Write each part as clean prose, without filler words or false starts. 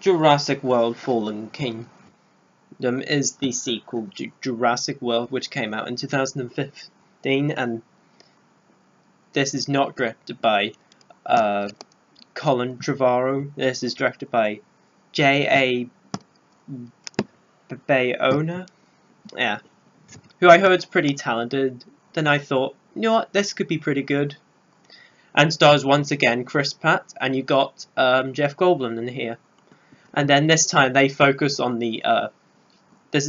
Jurassic World Fallen Kingdom is the sequel to Jurassic World, which came out in 2015, and this is not directed by Colin Trevorrow. This is directed by J.A. Bayona, yeah, who I heard is pretty talented. Then I thought, you know what, this could be pretty good. And stars once again Chris Pratt, and you got Jeff Goldblum in here. And then this time they focus on the this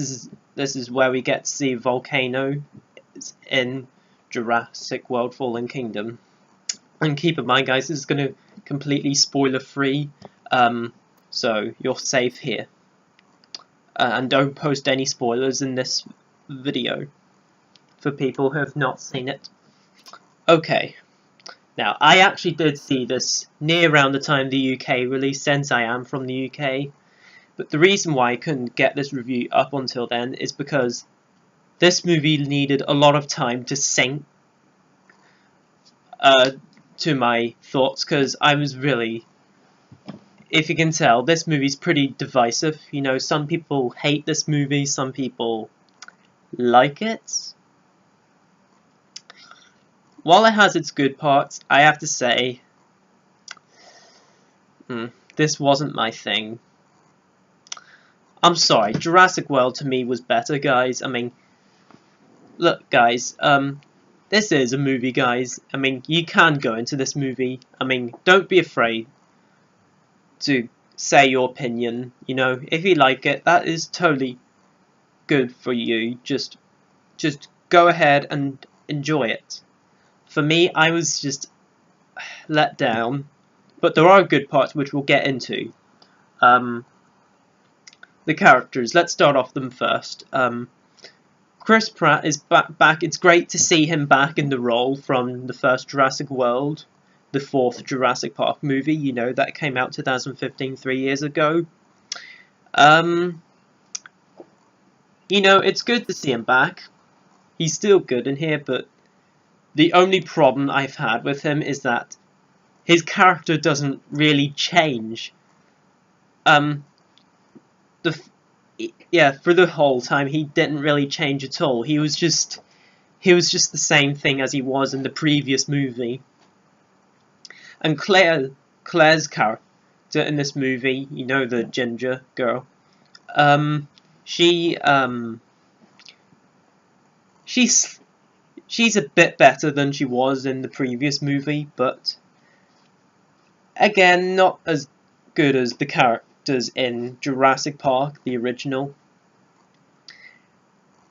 is where we get to see volcano in Jurassic World Fallen Kingdom. And keep in mind, guys, this is going to completely spoiler free, so you're safe here. And don't post any spoilers in this video for people who have not seen it. Okay. Now, I actually did see this near around the time the UK released, since I am from the UK. But the reason why I couldn't get this review up until then is because this movie needed a lot of time to sink to my thoughts, because I was really, if you can tell, this movie's pretty divisive. You know, some people hate this movie, some people like it. While it has its good parts, I have to say, this wasn't my thing. I'm sorry, Jurassic World to me was better, guys. I mean, look, guys, this is a movie, guys. I mean, you can go into this movie. I mean, don't be afraid to say your opinion. You know, if you like it, that is totally good for you. Just go ahead and enjoy it. For me, I was just let down, but there are good parts which we'll get into. The characters, let's start off them first. Chris Pratt is back. It's great to see him back in the role from the first Jurassic World, the fourth Jurassic Park movie, you know, that came out 2015, 3 years ago. You know, it's good to see him back. He's still good in here, but the only problem I've had with him is that his character doesn't really change. For the whole time he didn't really change at all. He was just the same thing as he was in the previous movie. And Claire's character in this movie, you know, the ginger girl, she's a bit better than she was in the previous movie, but again, not as good as the characters in Jurassic Park, the original.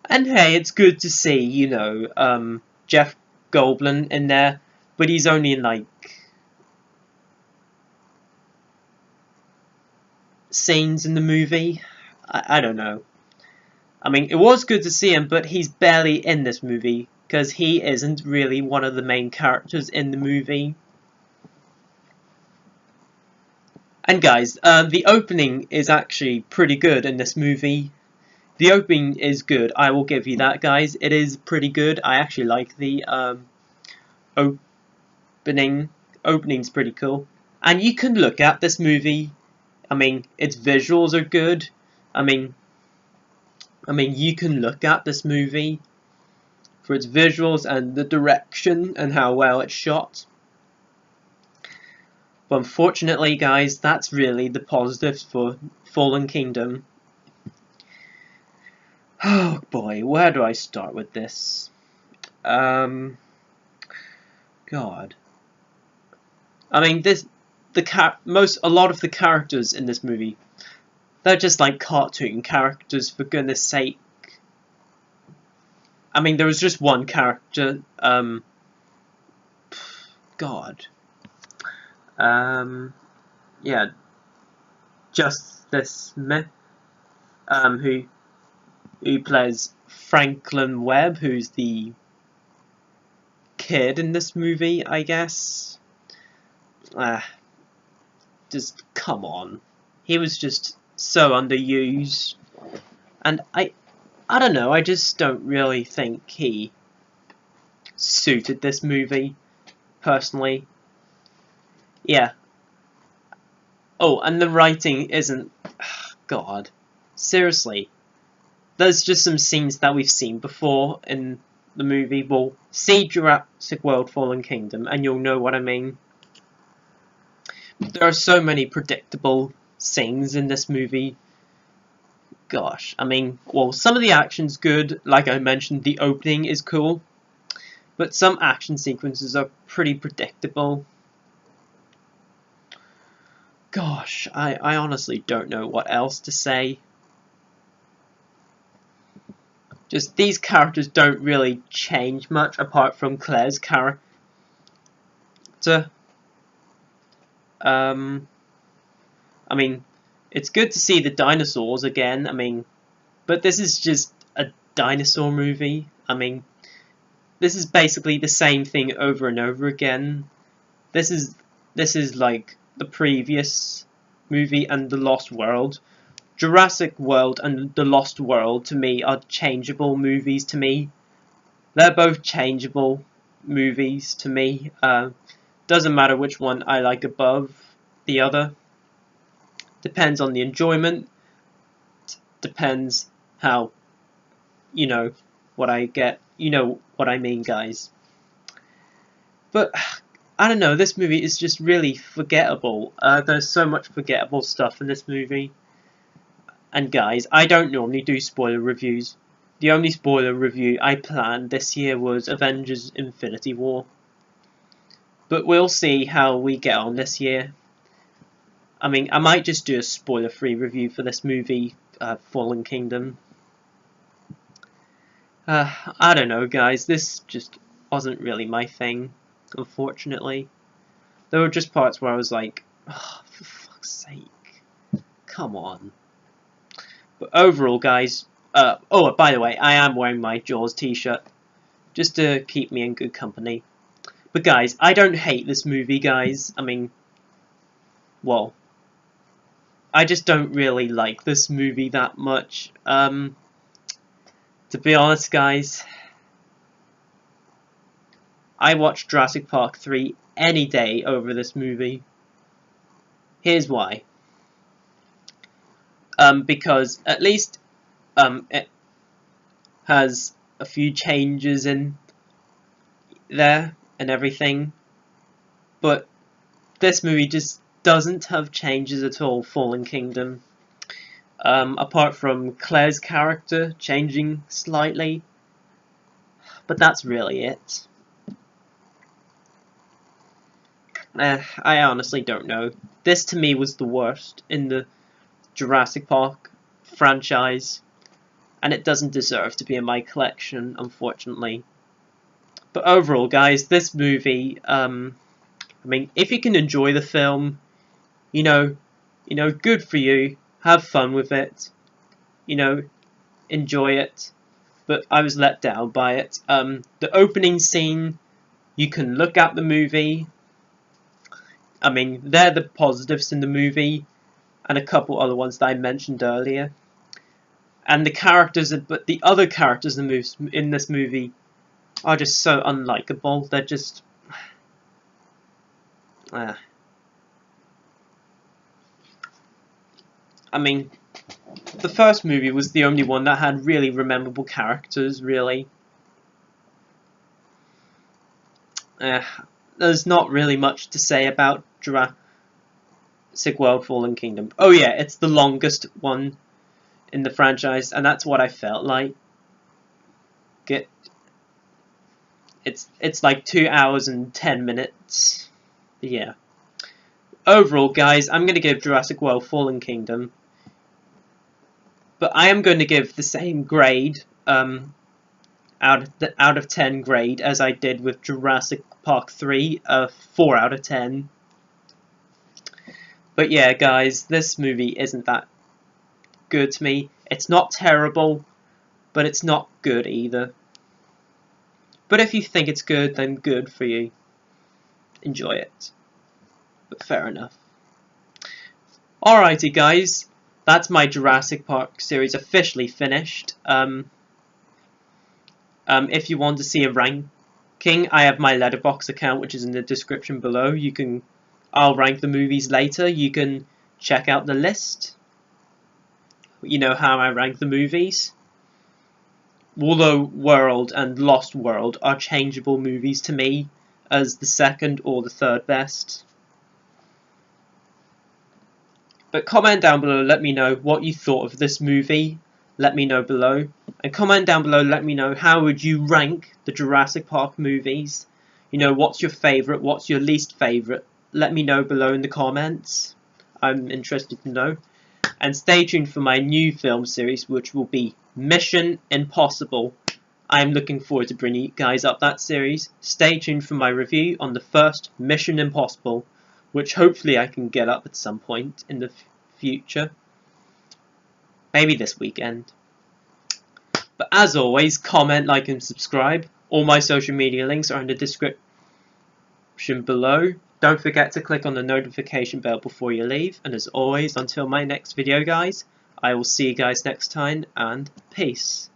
And hey, it's good to see, you know, Jeff Goldblum in there, but he's only in, like, scenes in the movie. I don't know. I mean, it was good to see him, but he's barely in this movie, because he isn't really one of the main characters in the movie. And guys, the opening is actually pretty good in this movie. The opening is good, I will give you that, guys. It is pretty good. I actually like the opening. Opening's pretty cool. And you can look at this movie. I mean, its visuals are good. I mean, you can look at this movie for its visuals and the direction and how well it's shot. But unfortunately, guys, that's really the positives for Fallen Kingdom. Oh boy, where do I start with this? God. I mean, a lot of the characters in this movie, they're just like cartoon characters, for goodness sake. I mean, there was just one character, God. Yeah, Justice Smith, who plays Franklin Webb, who's the kid in this movie, I guess. Just come on, he was just so underused, and I don't know, I just don't really think he suited this movie, personally. Yeah, Oh, and the writing isn't... God. Seriously. There's just some scenes that we've seen before in the movie. Well, see Jurassic World Fallen Kingdom and you'll know what I mean. There are so many predictable scenes in this movie. Gosh, I mean, well, some of the action's good. Like I mentioned, the opening is cool. But some action sequences are pretty predictable. Gosh, I honestly don't know what else to say. Just these characters don't really change much apart from Claire's character. I mean, it's good to see the dinosaurs again. I mean, but this is just a dinosaur movie. I mean, this is basically the same thing over and over again. This is like the previous movie and The Lost World. Jurassic World and The Lost World to me are changeable movies to me. They're both changeable movies to me. Doesn't matter which one I like above the other. Depends on the enjoyment. Depends how, you know, what I get. You know what I mean, guys. But I don't know, this movie is just really forgettable. There's so much forgettable stuff in this movie. And guys, I don't normally do spoiler reviews. The only spoiler review I planned this year was Avengers Infinity War. But we'll see how we get on this year. I mean, I might just do a spoiler-free review for this movie, Fallen Kingdom. I don't know, guys. This just wasn't really my thing, unfortunately. There were just parts where I was like, oh, for fuck's sake, come on. But overall, guys, oh, by the way, I am wearing my Jaws t-shirt, just to keep me in good company. But guys, I don't hate this movie, guys. I mean, well, I just don't really like this movie that much. To be honest, guys, I watch Jurassic Park 3 any day over this movie. Here's why. Because at least it has a few changes in there and everything, but this movie just doesn't have changes at all. Fallen Kingdom, apart from Claire's character changing slightly, but that's really it. I honestly don't know. This to me was the worst in the Jurassic Park franchise, and it doesn't deserve to be in my collection, unfortunately. But overall, guys, this movie, I mean, if you can enjoy the film, you know, good for you. Have fun with it. Enjoy it. But I was let down by it. The opening scene, you can look at the movie. I mean, they're the positives in the movie, and a couple other ones that I mentioned earlier. And the characters, but the other characters in this movie are just so unlikable. They're just... I mean, the first movie was the only one that had really rememberable characters, really. There's not really much to say about Jurassic World Fallen Kingdom. Oh yeah, it's the longest one in the franchise, and that's what I felt like. It's like 2 hours and 10 minutes. Yeah. Overall, guys, I'm going to give Jurassic World Fallen Kingdom, but I am going to give the same grade, out of 10 grade as I did with Jurassic Park 3, 4 out of 10. But yeah, guys, this movie isn't that good to me. It's not terrible, but it's not good either. But if you think it's good, then good for you. Enjoy it. But fair enough. Alrighty, guys. That's my Jurassic Park series officially finished. If you want to see a ranking, I have my Letterboxd account, which is in the description below. I'll rank the movies later. You can check out the list. You know how I rank the movies. Waterworld and Lost World are changeable movies to me as the second or the third best. But comment down below, let me know what you thought of this movie. Let me know below. And comment down below, let me know how would you rank the Jurassic Park movies. You know, what's your favourite, what's your least favourite. Let me know below in the comments. I'm interested to know. And stay tuned for my new film series, which will be Mission Impossible. I'm looking forward to bringing you guys up that series. Stay tuned for my review on the first Mission Impossible, which hopefully I can get up at some point in the future. Maybe this weekend. But as always, comment, like and subscribe. All my social media links are in the description below. Don't forget to click on the notification bell before you leave. And as always, until my next video guys, I will see you guys next time, and peace.